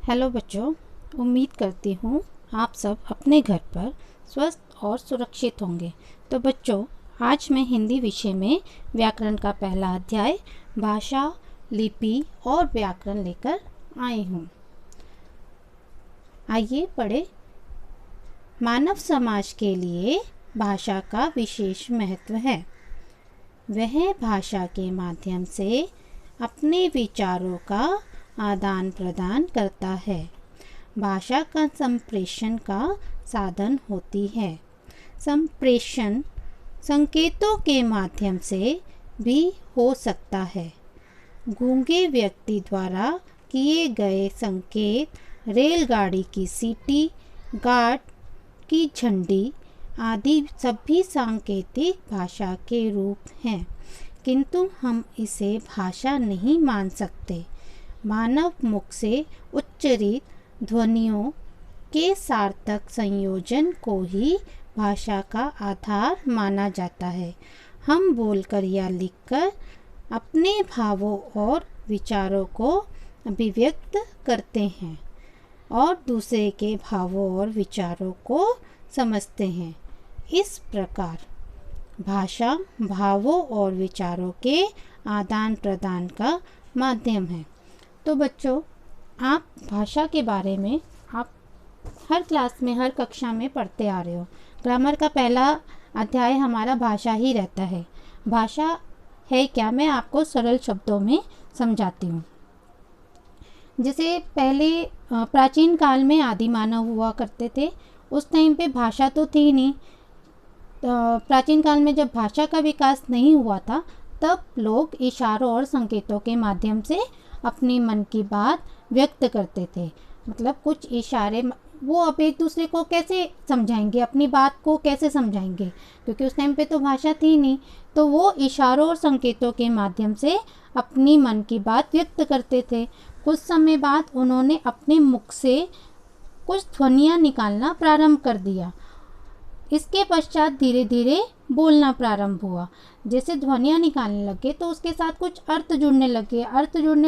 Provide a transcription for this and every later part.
Hello बच्चों, उम्मीद करती हूँ आप सब अपने घर पर स्वस्थ और सुरक्षित होंगे। तो बच्चों, आज मैं हिंदी विषय में व्याकरण का पहला अध्याय भाषा, लिपि और व्याकरण लेकर आई हूँ। आइए पढ़े। मानव समाज के लिए भाषा का विशेष महत्व है। वह भाषा के माध्यम से अपने विचारों का आदान प्रदान करता है। भाषा का संप्रेषण का साधन होती है। संप्रेषण संकेतों के माध्यम से भी हो सकता है। गूंगे व्यक्ति द्वारा किए गए संकेत रेलगाड़ी की सीटी, गार्ड की झंडी आदि सभी सांकेतिक भाषा के रूप हैं, किंतु हम इसे भाषा नहीं मान सकते। मानव मुख से उच्चरित ध्वनियों के सार्थक संयोजन को ही भाषा का आधार माना जाता है। हम बोलकर या लिखकर अपने भावों और विचारों को अभिव्यक्त करते हैं और दूसरे के भावों और विचारों को समझते हैं। इस प्रकार भाषा भावों और विचारों के आदान प्रदान का माध्यम है। तो बच्चों, आप भाषा के बारे में आप हर क्लास में, हर कक्षा में पढ़ते आ रहे हो। ग्रामर का पहला अध्याय हमारा भाषा ही रहता है। भाषा है क्या, मैं आपको सरल शब्दों में समझाती हूँ। जैसे पहले प्राचीन काल में आदि मानव हुआ करते थे, उस टाइम पे भाषा तो थी नहीं। प्राचीन काल में जब भाषा का विकास नहीं हुआ था, तब लोग इशारों और संकेतों के माध्यम से अपनी मन की बात व्यक्त करते थे। मतलब कुछ इशारे, वो अब एक दूसरे को कैसे समझाएंगे, अपनी बात को कैसे समझाएंगे, क्योंकि उस टाइम पे तो भाषा थी नहीं। तो वो इशारों और संकेतों के माध्यम से अपनी मन की बात व्यक्त करते थे। कुछ समय बाद उन्होंने अपने मुख से कुछ ध्वनियाँ निकालना प्रारंभ कर दिया। इसके पश्चात धीरे धीरे बोलना प्रारंभ हुआ। जैसे ध्वनियाँ निकालने लगे तो उसके साथ कुछ अर्थ जुड़ने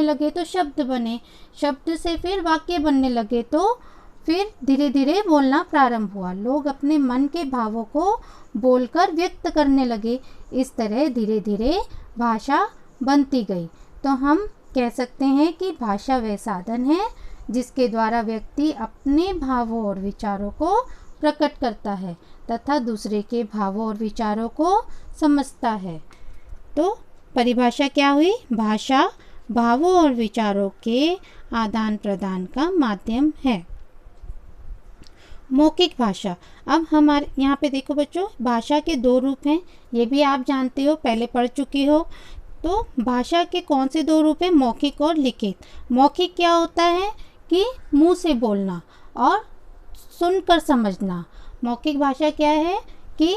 लगे तो शब्द बने, शब्द से फिर वाक्य बनने लगे, तो फिर धीरे धीरे बोलना प्रारंभ हुआ। लोग अपने मन के भावों को बोलकर व्यक्त करने लगे। इस तरह धीरे धीरे भाषा बनती गई। तो हम कह सकते हैं कि भाषा वह साधन है जिसके द्वारा व्यक्ति अपने भावों और विचारों को प्रकट करता है तथा दूसरे के भावों और विचारों को समझता है। तो परिभाषा क्या हुई? भाषा भावों और विचारों के आदान प्रदान का माध्यम है। मौखिक भाषा। अब हमारे यहाँ पे देखो बच्चों, भाषा के दो रूप हैं, ये भी आप जानते हो, पहले पढ़ चुके हो। तो भाषा के कौन से दो रूप हैं? मौखिक और लिखित। मौखिक क्या होता है कि मुंह से बोलना और सुनकर समझना। मौखिक भाषा क्या है कि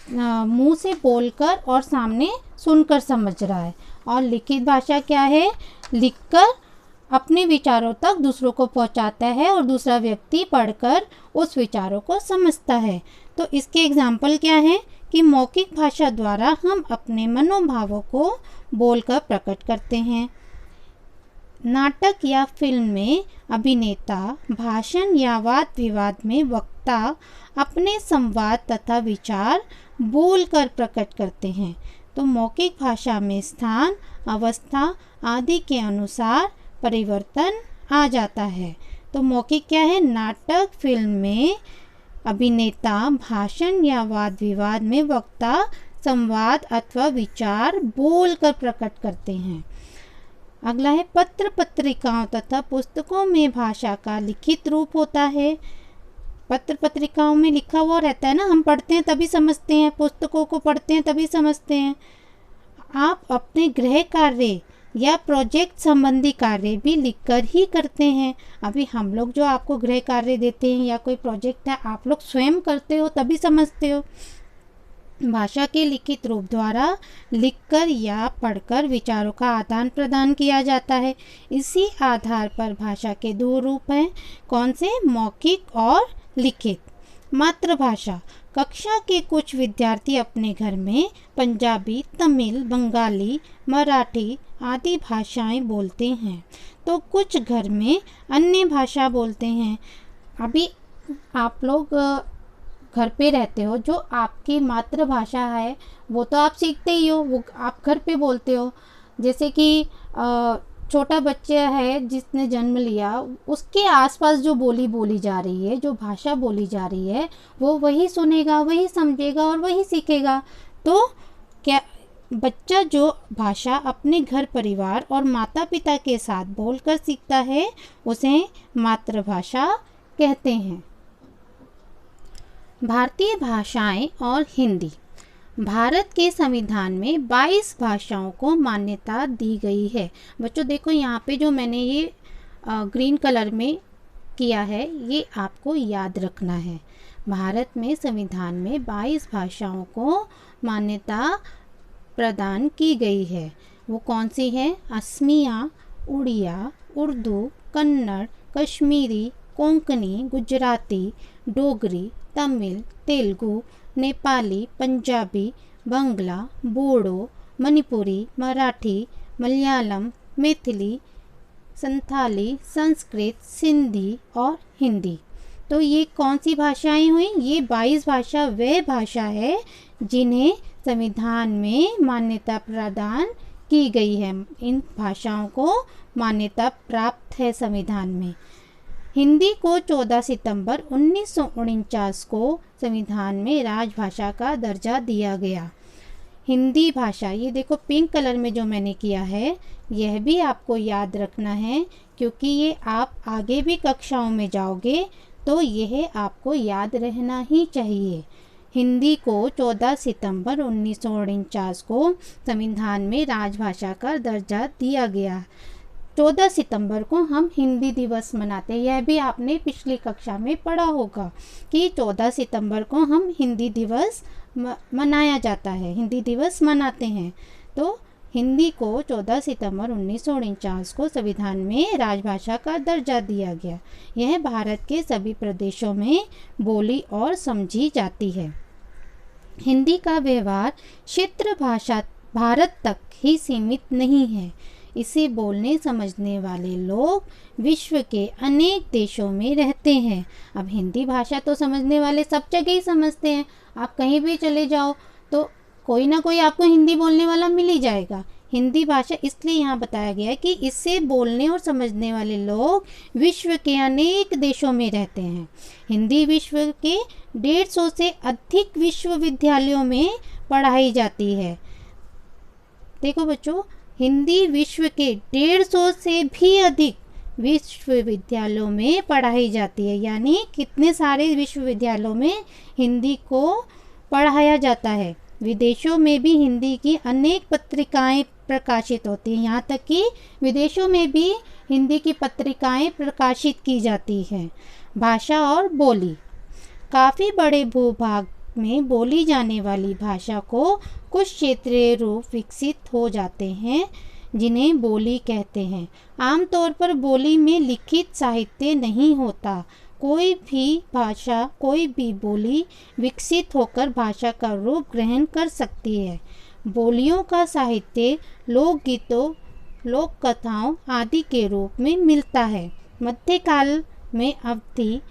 मुंह से बोलकर और सामने सुनकर समझ रहा है। और लिखित भाषा क्या है? लिखकर अपने विचारों तक दूसरों को पहुंचाता है और दूसरा व्यक्ति पढ़कर उस विचारों को समझता है। तो इसके एग्जाम्पल क्या है कि मौखिक भाषा द्वारा हम अपने मनोभावों को बोलकर प्रकट करते हैं। नाटक या फिल्म में अभिनेता भाषण या वाद विवाद में वक्ता अपने संवाद तथा विचार बोलकर प्रकट करते हैं। तो मौखिक भाषा में स्थान, अवस्था आदि के अनुसार परिवर्तन आ जाता है। तो मौखिक क्या है? नाटक फिल्म में अभिनेता भाषण या वाद विवाद में वक्ता संवाद अथवा विचार बोलकर प्रकट करते हैं। अगला है पत्र पत्रिकाओं तथा पुस्तकों में भाषा का लिखित रूप होता है। पत्र पत्रिकाओं में लिखा हुआ रहता है ना, हम पढ़ते हैं तभी समझते हैं, पुस्तकों को पढ़ते हैं तभी समझते हैं। आप अपने गृह कार्य या प्रोजेक्ट संबंधी कार्य भी लिखकर ही करते हैं। अभी हम लोग जो आपको गृह कार्य देते हैं या कोई प्रोजेक्ट है, आप लोग स्वयं करते हो तभी समझते हो। भाषा के लिखित रूप द्वारा लिखकर या पढ़कर विचारों का आदान प्रदान किया जाता है। इसी आधार पर भाषा के दो रूप हैं। कौन से? मौखिक और लिखित। मातृभाषा। कक्षा के कुछ विद्यार्थी अपने घर में पंजाबी, तमिल, बंगाली, मराठी आदि भाषाएं बोलते हैं, तो कुछ घर में अन्य भाषा बोलते हैं। अभी आप लोग घर पे रहते हो, जो आपकी मातृभाषा है वो तो आप सीखते ही हो, वो आप घर पे बोलते हो। जैसे कि छोटा बच्चा है जिसने जन्म लिया, उसके आसपास जो बोली बोली जा रही है, जो भाषा बोली जा रही है, वो वही सुनेगा, वही समझेगा और वही सीखेगा। तो क्या बच्चा जो भाषा अपने घर परिवार और माता पिता के साथ बोलकर सीखता है, उसे मातृभाषा कहते हैं। भारतीय भाषाएं और हिंदी। भारत के संविधान में 22 भाषाओं को मान्यता दी गई है। बच्चों देखो यहाँ पे जो मैंने ये ग्रीन कलर में किया है, ये आपको याद रखना है। भारत में संविधान में 22 भाषाओं को मान्यता प्रदान की गई है। वो कौन सी है? असमिया, उड़िया, उर्दू, कन्नड़, कश्मीरी, कोंकणी, गुजराती, डोगरी, तमिल, तेलुगु, नेपाली, पंजाबी, बंगला, बोडो, मणिपुरी, मराठी, मलयालम, मैथिली, संथाली, संस्कृत, सिंधी और हिंदी। तो ये कौन सी भाषाएं हुई? ये 22 भाषा वह भाषा है जिन्हें संविधान में मान्यता प्रदान की गई है। इन भाषाओं को मान्यता प्राप्त है संविधान में। हिंदी को 14 सितंबर 1949 को संविधान में राजभाषा का दर्जा दिया गया। हिंदी भाषा, ये देखो पिंक कलर में जो मैंने किया है, यह भी आपको याद रखना है, क्योंकि ये आप आगे भी कक्षाओं में जाओगे तो यह आपको याद रहना ही चाहिए। हिंदी को 14 सितंबर 1949 को संविधान में राजभाषा का दर्जा दिया गया। 14 सितंबर को हम हिंदी दिवस मनाते हैं। यह भी आपने पिछली कक्षा में पढ़ा होगा कि 14 सितंबर को हम हिंदी दिवस मनाया जाता है, हिंदी दिवस मनाते हैं। तो हिंदी को 14 सितंबर 1949 को संविधान में राजभाषा का दर्जा दिया गया। यह भारत के सभी प्रदेशों में बोली और समझी जाती है। हिंदी का व्यवहार क्षेत्र भाषा भारत तक ही सीमित नहीं है। इसे बोलने समझने वाले लोग विश्व के अनेक देशों में रहते हैं। अब हिंदी भाषा तो समझने वाले सब जगह ही समझते हैं। आप कहीं भी चले जाओ तो कोई ना कोई आपको हिंदी बोलने वाला मिल ही जाएगा। हिंदी भाषा इसलिए यहाँ बताया गया है कि इससे बोलने और समझने वाले लोग विश्व के अनेक देशों में रहते हैं। हिंदी विश्व के 150 से अधिक विश्वविद्यालयों में पढ़ाई जाती है। देखो बच्चों, हिंदी विश्व के 150 से भी अधिक विश्वविद्यालयों में पढ़ाई जाती है। यानी कितने सारे विश्वविद्यालयों में हिंदी को पढ़ाया जाता है। विदेशों में भी हिंदी की अनेक पत्रिकाएं प्रकाशित होती हैं। यहाँ तक कि विदेशों में भी हिंदी की पत्रिकाएं प्रकाशित की जाती हैं। भाषा और बोली। काफ़ी बड़े भूभाग में बोली जाने वाली भाषा को कुछ क्षेत्रीय रूप विकसित हो जाते हैं, जिन्हें बोली कहते हैं। आमतौर पर बोली में लिखित साहित्य नहीं होता। कोई भी बोली विकसित होकर भाषा का रूप ग्रहण कर सकती है। बोलियों का साहित्य लोकगीतों, लोक कथाओं आदि के रूप में मिलता है। मध्यकाल में अवधी,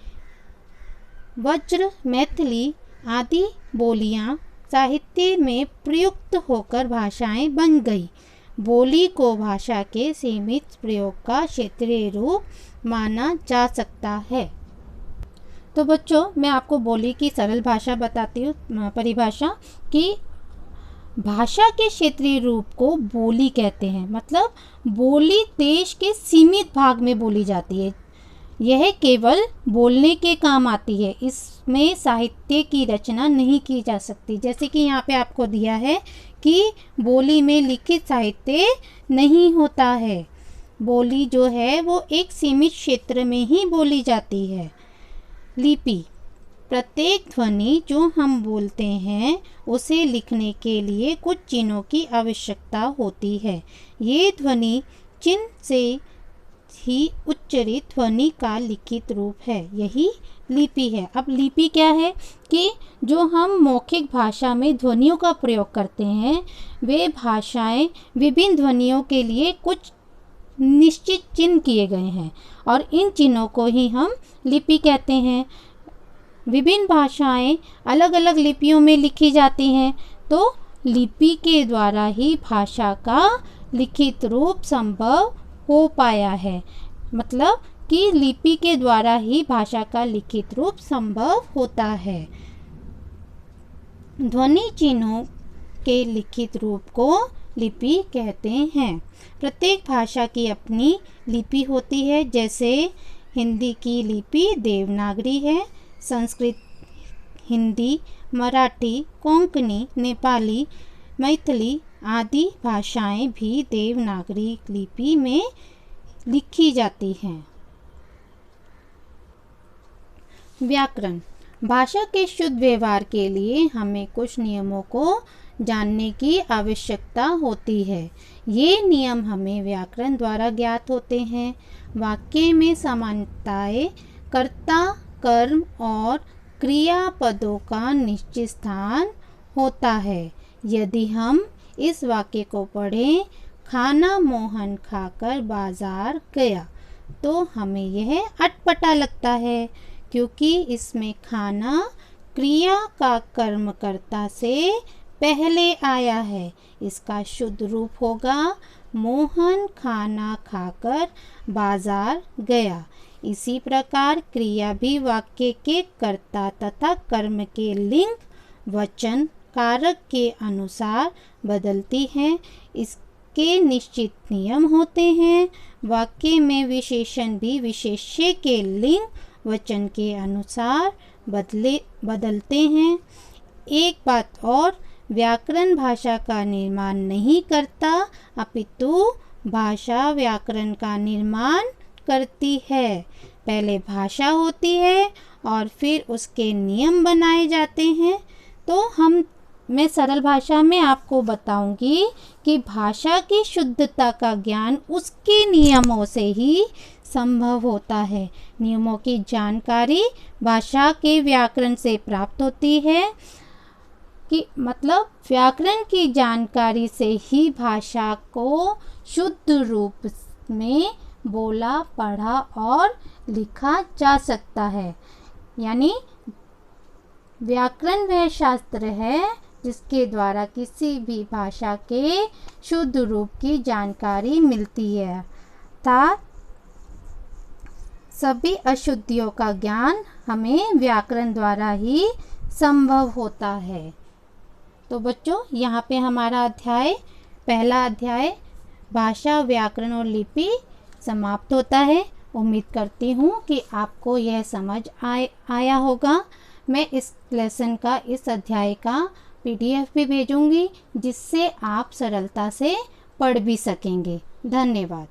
वज्र, मैथिली आदि बोलियां साहित्य में प्रयुक्त होकर भाषाएं बन गई। बोली को भाषा के सीमित प्रयोग का क्षेत्रीय रूप माना जा सकता है। तो बच्चों, मैं आपको बोली की सरल भाषा बताती हूँ, परिभाषा कि भाषा के क्षेत्रीय रूप को बोली कहते हैं। मतलब बोली देश के सीमित भाग में बोली जाती है। यह केवल बोलने के काम आती है। इसमें साहित्य की रचना नहीं की जा सकती। जैसे कि यहाँ पे आपको दिया है कि बोली में लिखित साहित्य नहीं होता है। बोली जो है वो एक सीमित क्षेत्र में ही बोली जाती है। लिपि। प्रत्येक ध्वनि जो हम बोलते हैं उसे लिखने के लिए कुछ चिन्हों की आवश्यकता होती है। ये ध्वनि चिन्ह से ही उच्चरित ध्वनि का लिखित रूप है, यही लिपि है। अब लिपि क्या है कि जो हम मौखिक भाषा में ध्वनियों का प्रयोग करते हैं, वे भाषाएं विभिन्न ध्वनियों के लिए कुछ निश्चित चिन्ह किए गए हैं और इन चिन्हों को ही हम लिपि कहते हैं। विभिन्न भाषाएं अलग अलग लिपियों में लिखी जाती हैं, तो लिपि के द्वारा ही भाषा का लिखित रूप संभव हो पाया है। मतलब कि लिपि के द्वारा ही भाषा का लिखित रूप संभव होता है। ध्वनि चिन्हों के लिखित रूप को लिपि कहते हैं। प्रत्येक भाषा की अपनी लिपि होती है। जैसे हिंदी की लिपि देवनागरी है, संस्कृत, हिंदी, मराठी, कोंकणी, नेपाली, मैथिली आदि भाषाएं भी देवनागरी लिपि में लिखी जाती हैं। व्याकरण। भाषा के शुद्ध व्यवहार के लिए हमें कुछ नियमों को जानने की आवश्यकता होती है। ये नियम हमें व्याकरण द्वारा ज्ञात होते हैं। वाक्य में समानताएं कर्ता, कर्म और क्रियापदों का निश्चित स्थान होता है। यदि हम इस वाक्य को पढ़ें, खाना मोहन खाकर बाजार गया, तो हमें यह अटपटा लगता है, क्योंकि इसमें खाना क्रिया का कर्मकर्ता से पहले आया है। इसका शुद्ध रूप होगा मोहन खाना खाकर बाजार गया। इसी प्रकार क्रिया भी वाक्य के कर्ता तथा कर्म के लिंग, वचन, कारक के अनुसार बदलती है। इसके निश्चित नियम होते हैं। वाक्य में विशेषण भी विशेष्य के लिंग, वचन के अनुसार बदलते हैं। एक बात और, व्याकरण भाषा का निर्माण नहीं करता, अपितु भाषा व्याकरण का निर्माण करती है। पहले भाषा होती है और फिर उसके नियम बनाए जाते हैं। तो मैं सरल भाषा में आपको बताऊंगी कि भाषा की शुद्धता का ज्ञान उसके नियमों से ही संभव होता है। नियमों की जानकारी भाषा के व्याकरण से प्राप्त होती है कि मतलब व्याकरण की जानकारी से ही भाषा को शुद्ध रूप में बोला, पढ़ा और लिखा जा सकता है। यानी व्याकरण वह शास्त्र है जिसके द्वारा किसी भी भाषा के शुद्ध रूप की जानकारी मिलती है, तथा सभी अशुद्धियों का ज्ञान हमें व्याकरण द्वारा ही संभव होता है। तो बच्चों, यहाँ पे हमारा पहला अध्याय भाषा, व्याकरण और लिपि समाप्त होता है। उम्मीद करती हूँ कि आपको यह समझ आया होगा। मैं इस लेसन का, इस अध्याय का PDF भी भेजूंगी, जिससे आप सरलता से पढ़ भी सकेंगे। धन्यवाद।